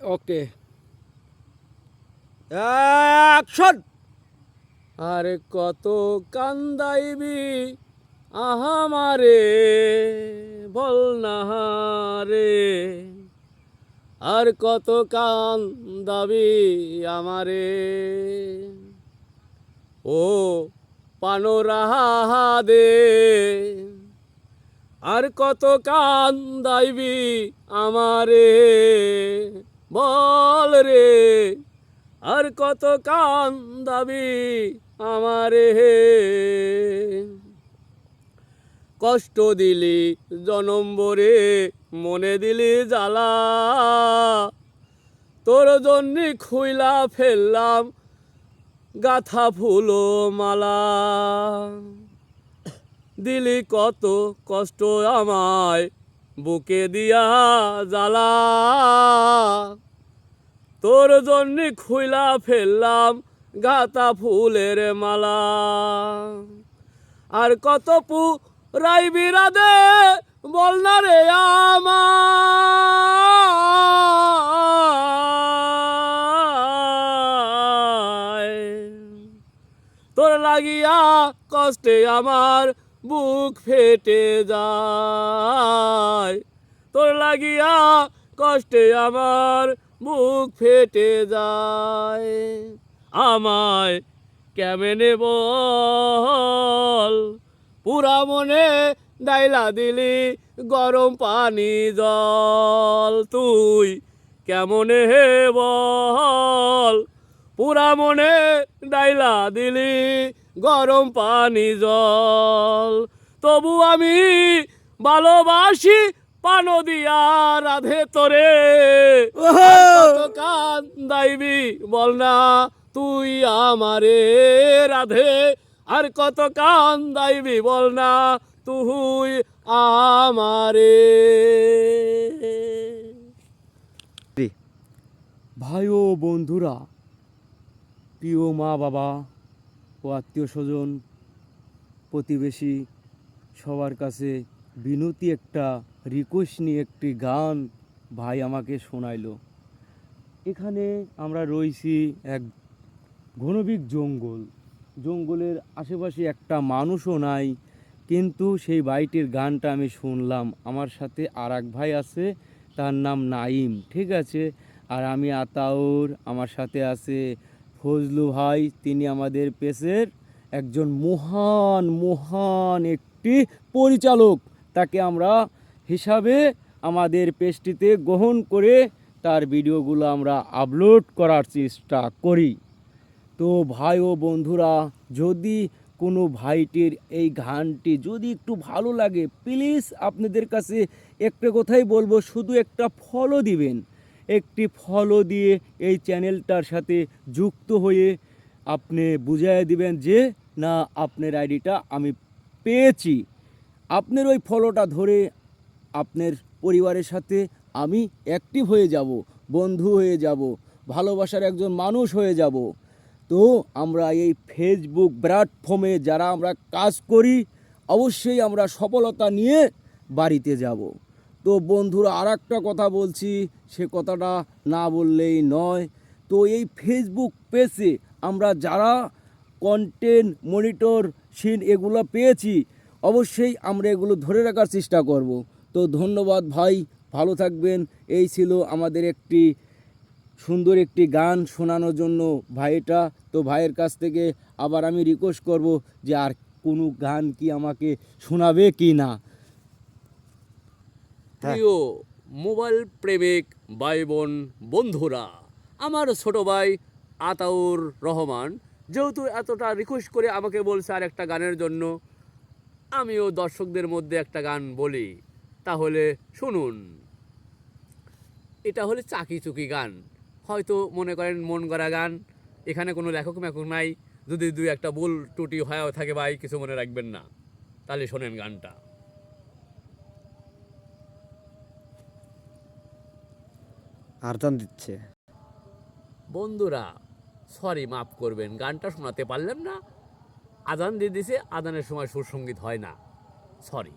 ওকে, action. আরে কত কান্দাইবি আহামারে, বল না রে, আর কত কান্দাবি আমারে, ও পানোরাহা দে, আর কত কান্দাইবি আমারে, বল রে, আর কত কান্দাবি আমারে, কষ্ট দিলি জনম্বরে, মনে দিলি জ্বালা, তোর জন্যে খুইলা ফেললাম গাথা ফুলো মালা, দিলি কত কষ্ট আমায় বুকে দিয়া জ্বালা, তোর জন্যে খুইলা ফেললাম গাথা ফুলের মালা, আর কত পুরাই বিরাদে বল না রে আমায়, তোর লাগিয়া কষ্টে আমার বুক ফেটে যায়, তোর লাগিয়া কষ্টে আমার বুক ফেটে যায়, আমায় কেমনে বল, পুরা মনে ডাইলা দিলি গরম পানি জল, তুই কেমনে হে বল, পুরা মনে ডাইলা দিলি গরম পানি জল, তবু আমি ভালোবাসি পানো দিয়া রাধে তোরে, কত কান্দাইবি বল না তুই আমারে রাধে, আর কত কান্দাইবি বল না তুই আমারে। ভাই ও বন্ধুরা, প্রিয় মা বাবা ও আত্মীয় স্বজন প্রতিবেশী সবার কাছে বিনতি, একটা রিকোয়েস্ট নিয়ে একটি গান ভাই আমাকে শোনাইলো। এখানে আমরা রয়েছি এক ঘনবিক জঙ্গলের আশেপাশে একটা মানুষও নাই, কিন্তু সেই ভাইটির গানটা আমি শুনলাম। আমার সাথে আর এক ভাই আছে, তার নাম নাইম, ঠিক আছে, আর আমি আতাউর, আমার সাথে আছে ফজলু ভাই, তিনি আমাদের পেজের একজন মহান একটি পরিচালক, তাকে আমরা হিসাবে আমাদের পেজটিতে গ্রহণ করে তার ভিডিওগুলো আমরা আপলোড করার চেষ্টা করি। তো ভাই ও বন্ধুরা, যদি কোনো ভাইটির এই গানটি যদি একটু ভালো লাগে, প্লিজ আপনাদের কাছে একটা কথাই বলবো, শুধু একটা ফলো দিবেন, একটি ফলো দিয়ে এই চ্যানেলটার সাথে যুক্ত হয়ে আপনি বুঝিয়ে দিবেন যে না, আপনার আইডিটা আমি পেয়েছি। আপনার ওই ফলোটা ধরে আপনার পরিবারের সাথে আমি অ্যাক্টিভ হয়ে যাব, বন্ধু হয়ে যাব, ভালোবাসার একজন মানুষ হয়ে যাব। তো আমরা এই ফেসবুক প্ল্যাটফর্মে যারা আমরা কাজ করি, অবশ্যই আমরা সফলতা নিয়ে বাড়িতে যাব। তো বন্ধুরা, আর একটা কথা বলছি, সে কথাটা না বললেই নয়। তো এই ফেসবুক পেজে আমরা যারা কন্টেন্ট মনিটর সিন এগুলো পেয়েছি, অবশ্যই আমরা এগুলো ধরে রাখার চেষ্টা করব। তো ধন্যবাদ ভাই, ভালো থাকবেন। এই ছিল আমাদের একটি সুন্দর একটি গান শোনানোর জন্য ভাইটা। তো ভাইয়ের কাছ থেকে আবার আমি রিকোয়েস্ট করব যে আর কোনো গান কি আমাকে শোনাবে কি না। প্রিয় মোবাইল প্রেমিক ভাই বোন বন্ধুরা, আমার ছোট ভাই আতাউর রহমান যেহেতু এতটা রিকোয়েস্ট করে আমাকে বলছে আর একটা গানের জন্য, আমিও দর্শকদের মধ্যে একটা গান বলি, তাহলে শুনুন। এটা হলে চাকি চুকি গান, হয়তো মনে করেন মন গড়া গান, এখানে কোনো লেখক মেখক নাই, যদি দুই একটা ভুল টুটি হয়েও থাকে ভাই কিছু মনে রাখবেন না, তাহলে শোনেন গানটা। আরজান দিচ্ছে বন্ধুরা, সরি, মাফ করবেন, গানটা শোনাতে পারলাম না, আজান দিয়ে দিছে, আজানের সময় সুরসঙ্গীত হয় না, সরি।